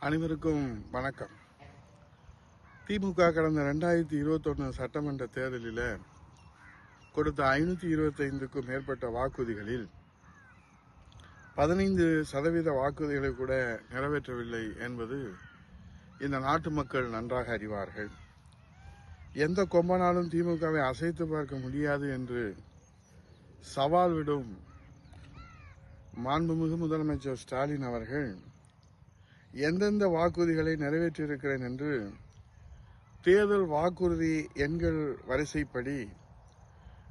அனைவருக்கும் வணக்கம். திமுக கடந்த 2021 சட்டமன்ற தேர்தலில் கொடுத்த 525க்கும் மேற்பட்ட வாக்குறுதிகளில் 15% வாக்குறுதிகளை கூட நிறைவேற்றவில்லை என்பது இந்த நாட்டு மக்கள் நன்றாக அறிவார்கள். எந்த கொம்பனாலும் திமுகவை அசைத்து பார்க்க முடியாது என்று சவால் விடும் மாண்புமிகு முதலமைச்சர் ஸ்டாலின் அவர்கள் எந்தெந்த வாக்குறுதிகளை நிறைவேற்றியிருக்கிறேன் என்று தேர்தல் வாக்குறுதி எண்கள் வரிசைப்படி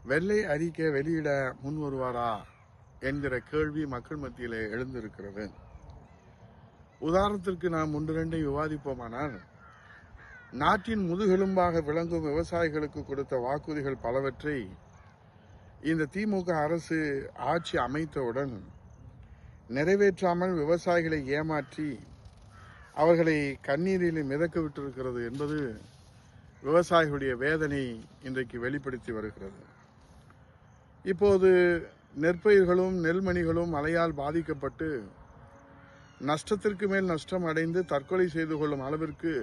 வெள்ளை அறிக்கை வெளியிட முன் வருவாரா என்கிற கேள்வி மக்கள் மத்தியிலே எழுந்திருக்கிறது. உதாரணத்திற்கு நாம் ஒன்று ரெண்டை விவாதிப்போமானால், நாட்டின் முதுகெலும்பாக விளங்கும் விவசாயிகளுக்கு கொடுத்த வாக்குறுதிகள் பலவற்றை இந்த திமுக அரசு ஆட்சி அமைத்தவுடன் நிறைவேற்றாமல் விவசாயிகளை ஏமாற்றி அவர்களை கண்ணீரில் மிதக்க விட்டிருக்கிறது என்பது விவசாயிகளுடைய வேதனை இன்றைக்கு வெளிப்படுத்தி வருகிறது. இப்போது நெற்பயிர்களும் நெல்மணிகளும் மழையால் பாதிக்கப்பட்டு நஷ்டத்திற்கு மேல் நஷ்டம் அடைந்து தற்கொலை செய்து கொள்ளும் அளவிற்கு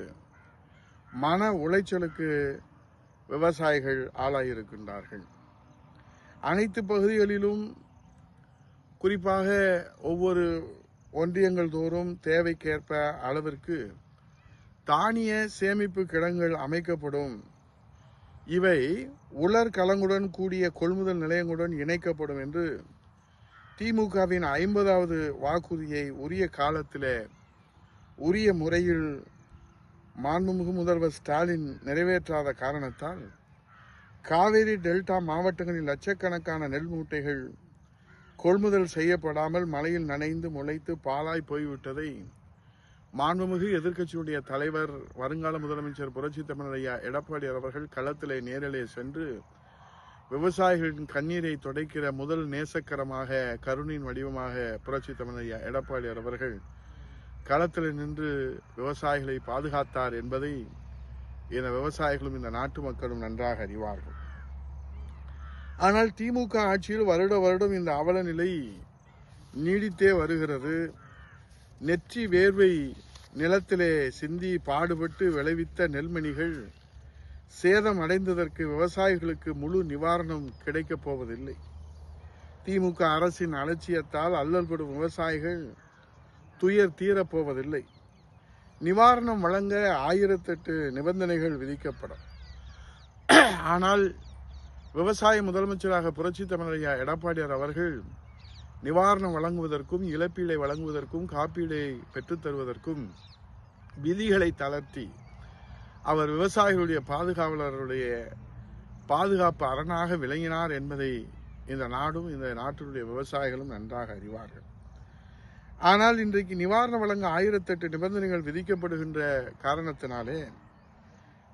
மன உளைச்சலுக்கு விவசாயிகள் ஆளாயிருக்கின்றார்கள். அனைத்து பகுதிகளிலும், குறிப்பாக ஒவ்வொரு ஒன்றியங்கள் தோறும் தேவைக்கேற்ப அளவிற்கு தானிய சேமிப்பு கிடங்குகள் அமைக்கப்படும். இவை உலர் கலங்குடன் கூடிய கொள்முதல் நிலையங்களுடன் இணைக்கப்படும் என்று திமுகவின் 50வது வாக்குறுதியை உரிய காலத்தில் உரிய முறையில் மாண்புமிகு முதல்வர் ஸ்டாலின் நிறைவேற்றாத காரணத்தால் காவிரி டெல்டா மாவட்டங்களில் லட்சக்கணக்கான நெல் மூட்டைகள் கொள்முதல் செய்யப்படாமல் மழையில் நனைந்து முளைத்து பாலாய் போய்விட்டதை மாண்புமிகு எதிர்க்கட்சியுடைய தலைவர், வருங்கால முதலமைச்சர் புரட்சி தமிழர் ஐயா எடப்பாடி அவர்கள் களத்திலே நேரிலே சென்று விவசாயிகளின் கண்ணீரை துடைக்கிற முதல் நேசக்கரமாக, கருணையின் வடிவமாக புரட்சி தமிழர் ஐயா எடப்பாடி அவர்கள் களத்தில் நின்று விவசாயிகளை பாதுகாத்தார் என்பதை இந்த விவசாயிகளும் இந்த நாட்டு மக்களும் நன்றாக அறிவார்கள். ஆனால் திமுக ஆட்சியில் வருடம் இந்த அவல நிலை நீடித்தே வருகிறது. நெற்றி வேர்வை நிலத்திலே சிந்தி பாடுபட்டு விளைவித்த நெல்மணிகள் சேதம் அடைந்ததற்கு விவசாயிகளுக்கு முழு நிவாரணம் கிடைக்கப் போவதில்லை. திமுக அரசின் அலட்சியத்தால் அல்லல்படும் விவசாயிகள் துயர் தீரப்போவதில்லை. நிவாரணம் வழங்க 1008 நிபந்தனைகள் விதிக்கப்படும். ஆனால் விவசாய முதலமைச்சராக புரட்சி தமிழர் ஐயா எடப்பாடியார் அவர்கள் நிவாரணம் வழங்குவதற்கும், இழப்பீடை வழங்குவதற்கும், காப்பீடை பெற்றுத் தருவதற்கும் விதிகளை தளர்த்தி அவர் விவசாயிகளுடைய பாதுகாவலருடைய பாதுகாப்பு அரணாக விளங்கினார் என்பதை இந்த நாடும் இந்த நாட்டினுடைய விவசாயிகளும் நன்றாக அறிவார்கள். ஆனால் இன்றைக்கு நிவாரணம் வழங்க 1008 நிபந்தனைகள் விதிக்கப்படுகின்ற காரணத்தினாலே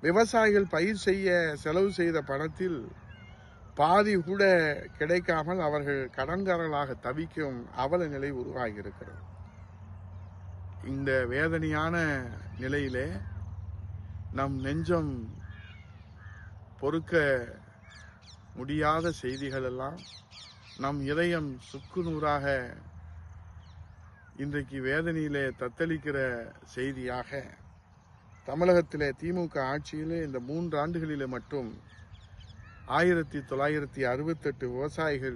விவசாயிகள் பயிர் செய்ய செலவு செய்த பணத்தில் பாதி கூட கிடைக்காமல் அவர்கள் கடன்காரர்களாக தவிக்கும் அவல நிலை உருவாகியிருக்கிறது. இந்த வேதனையான நிலையிலே நம் நெஞ்சம் பொறுக்க முடியாத செய்திகள் எல்லாம், நம் இதயம் சுக்குநூறாக இன்றைக்கு வேதனையிலே தத்தளிக்கிற செய்தியாக தமிழகத்திலே திமுக ஆட்சியிலே இந்த 3 ஆண்டுகளிலே மட்டும் 1968 விவசாயிகள்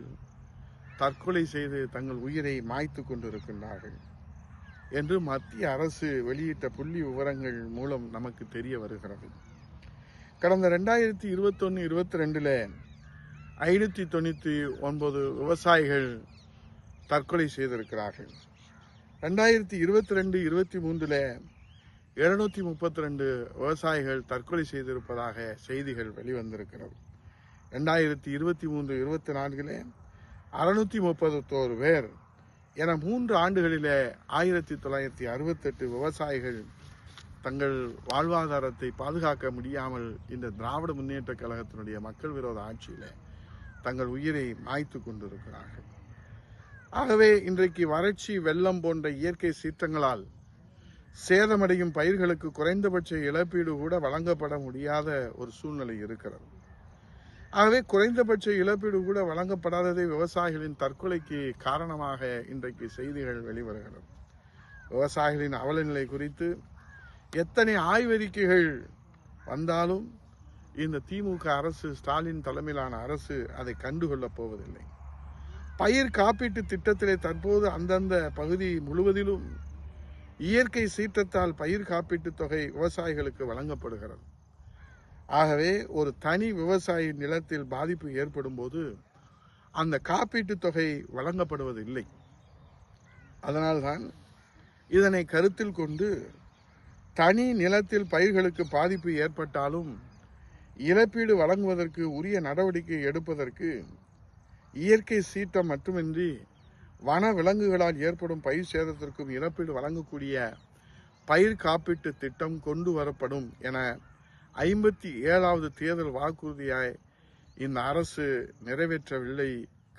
தற்கொலை செய்து தங்கள் உயிரை மாய்த்து கொண்டிருக்கின்றார்கள் என்று மத்திய அரசு வெளியிட்ட புள்ளி விவரங்கள் மூலம் நமக்கு தெரிய வருகிறது. கடந்த 2021-22 599 விவசாயிகள் தற்கொலை செய்திருக்கிறார்கள். 2022-23 732 விவசாயிகள் தற்கொலை செய்திருப்பதாக செய்திகள் வெளிவந்திருக்கிறது. 2023-24 631 பேர் என 3 ஆண்டுகளிலே 1968 விவசாயிகள் தங்கள் வாழ்வாதாரத்தை பாதுகாக்க முடியாமல் இந்த திராவிட முன்னேற்ற கழகத்தினுடைய மக்கள் விரோத ஆட்சியில தங்கள் உயிரை மாய்த்து கொண்டிருக்கிறார்கள். ஆகவே இன்றைக்கு வறட்சி, வெள்ளம் போன்ற இயற்கை சீற்றங்களால் சேதமடையும் பயிர்களுக்கு குறைந்தபட்ச இழப்பீடு கூட வழங்கப்பட முடியாத ஒரு சூழ்நிலை இருக்கிறது. ஆகவே குறைந்தபட்ச இழப்பீடு கூட வழங்கப்படாததை விவசாயிகளின் தற்கொலைக்கு காரணமாக இன்றைக்கு செய்திகள் வெளிவருகிறது. விவசாயிகளின் அவலநிலை குறித்து எத்தனை ஆய்வறிக்கைகள் வந்தாலும் இந்த திமுக அரசு, ஸ்டாலின் தலைமையிலான அரசு அதை கண்டுகொள்ளப் போவதில்லை. பயிர் காப்பீட்டு திட்டத்திலே தற்போது அந்தந்த பகுதி முழுவதிலும் இயற்கை சீற்றத்தால் பயிர் காப்பீட்டு தொகை விவசாயிகளுக்கு வழங்கப்படுகிறது. ஆகவே ஒரு தனி விவசாயி நிலத்தில் பாதிப்பு ஏற்படும் போது அந்த காப்பீட்டு தொகை வழங்கப்படுவதில்லை. அதனால்தான் இதனை கருத்தில் கொண்டு தனி நிலத்தில் பயிர்களுக்கு பாதிப்பு ஏற்பட்டாலும் இழப்பீடு வழங்குவதற்கு உரிய நடவடிக்கை எடுப்பதற்கு இயற்கை சீற்றம் மட்டுமின்றி வன விலங்குகளால் ஏற்படும் பயிர் சேதத்திற்கும் இழப்பீடு வழங்கக்கூடிய பயிர் காப்பீட்டு திட்டம் கொண்டு வரப்படும் என 57வது தேர்தல் வாக்குறுதியாய் இந்த அரசு நிறைவேற்றவில்லை,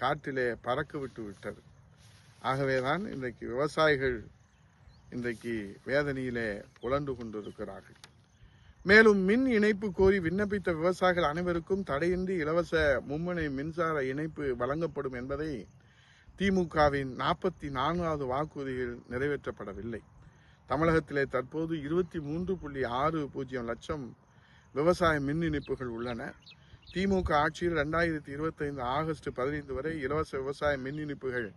காற்றிலே பறக்க விட்டு விட்டது. ஆகவேதான் இன்றைக்கு விவசாயிகள் இன்றைக்கு வேதனையிலே புலண்டு கொண்டிருக்கிறார்கள். மேலும் மின் இணைப்பு கோரி விண்ணப்பித்த விவசாயிகள் அனைவருக்கும் தடையின்றி இலவச மும்முனை மின்சார இணைப்பு வழங்கப்படும் என்பதை திமுகவின் 44வது வாக்குறுதியில் நிறைவேற்றப்படவில்லை. தமிழகத்திலே தற்போது 23.60 லட்சம் விவசாய மின் இணைப்புகள் உள்ளன. திமுக ஆட்சியில் 2025 ஆகஸ்ட் 15 வரை இலவச விவசாய மின் இணைப்புகள்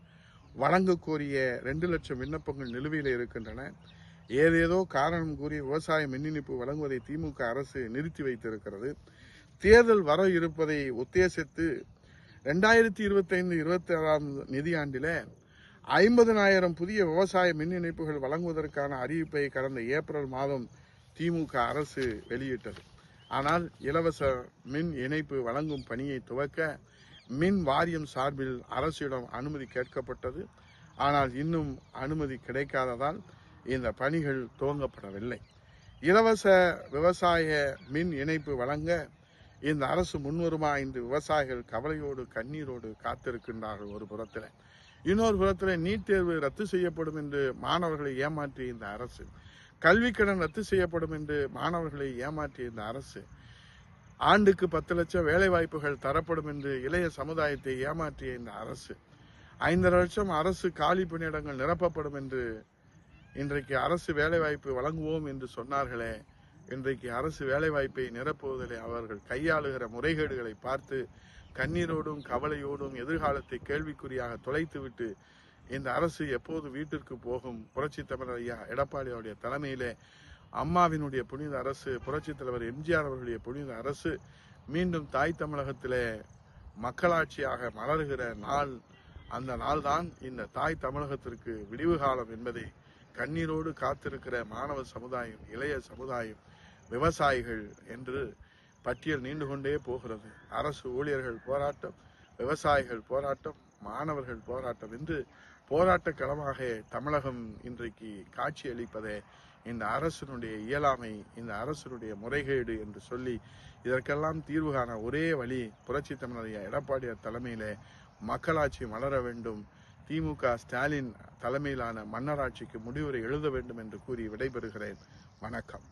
வழங்க கோரிய 2 லட்சம் விண்ணப்பங்கள் நிலுவையில் இருக்கின்றன. ஏதேதோ காரணம் கூறி விவசாய மின் இணைப்பு வழங்குவதை திமுக அரசு நிறுத்தி வைத்திருக்கிறது. தேர்தல் வர இருப்பதை உத்தேசித்து 2025-26 நிதியாண்டில் 50,000 புதிய விவசாய மின் இணைப்புகள் வழங்குவதற்கான அறிவிப்பை கடந்த ஏப்ரல் மாதம் திமுக அரசு வெளியிட்டது. ஆனால் இலவச மின் இணைப்பு வழங்கும் பணியை துவக்க மின் வாரியம் சார்பில் அரசிடம் அனுமதி கேட்கப்பட்டது. ஆனால் இன்னும் அனுமதி கிடைக்காததால் இந்த பணிகள் துவங்கப்படவில்லை. இலவச விவசாய மின் இணைப்பு வழங்க இந்த அரசு முன்வருமா என்று விவசாயிகள் கவலையோடு கண்ணீரோடு காத்திருக்கின்றார்கள். ஒரு புறத்தில், இன்னொரு புறத்தில் நீட் தேர்வு ரத்து செய்யப்படும் என்று மாணவர்களை ஏமாற்றிய இந்த அரசு, கல்வி கடன் ரத்து செய்யப்படும் என்று மாணவர்களை ஏமாற்றிய இந்த அரசு, ஆண்டுக்கு 10 லட்சம் வேலை வாய்ப்புகள் தரப்படும் என்று இளைய சமுதாயத்தை ஏமாற்றிய இந்த அரசு, 5 லட்சம் அரசு காலி பணியிடங்கள் நிரப்பப்படும் என்று இன்றைக்கு அரசு வேலைவாய்ப்பு வழங்குவோம் என்று சொன்னார்களே, இன்றைக்கு அரசு வேலைவாய்ப்பை நிரப்புவதில் அவர்கள் கையாளுகிற முறைகேடுகளை பார்த்து கண்ணீரோடும் கவலையோடும் எதிர்காலத்தை கேள்விக்குறியாக தொலைத்துவிட்டு இந்த அரசு எப்போது வீட்டிற்கு போகும்? புரட்சி தமிழர் ஐயா எடப்பாடியுடைய தலைமையிலே அம்மாவினுடைய புனித அரசு, புரட்சி தலைவர் எம்ஜிஆர் அவர்களுடைய புனித அரசு மீண்டும் தாய் தமிழகத்திலே மக்களாட்சியாக மலர்கிற நாள், அந்த நாள்தான் இந்த தாய் தமிழகத்திற்கு விடிவு காலம் என்பதை கண்ணீரோடு காத்திருக்கிற மாணவ சமுதாயம், இளைய சமுதாயம், விவசாயிகள் என்று பட்டியல் நீண்டு கொண்டே போகிறது. அரசு ஊழியர்கள் போராட்டம், விவசாயிகள் போராட்டம், மாணவர்கள் போராட்டம் என்று போராட்ட களமாக தமிழகம் இன்றைக்கு காட்சியளிப்பதே இந்த அரசினுடைய இயலாமை, இந்த அரசினுடைய முறைகேடு என்று சொல்லி இதற்கெல்லாம் தீர்வு காண ஒரே வழி புரட்சி தமிழர் எடப்பாடியார் தலைமையிலே மக்களாட்சி மலர வேண்டும். திமுக ஸ்டாலின் தலைமையிலான மன்னராட்சிக்கு முடிவுரை எழுத வேண்டும் என்று கூறி விடைபெறுகிறேன். வணக்கம்.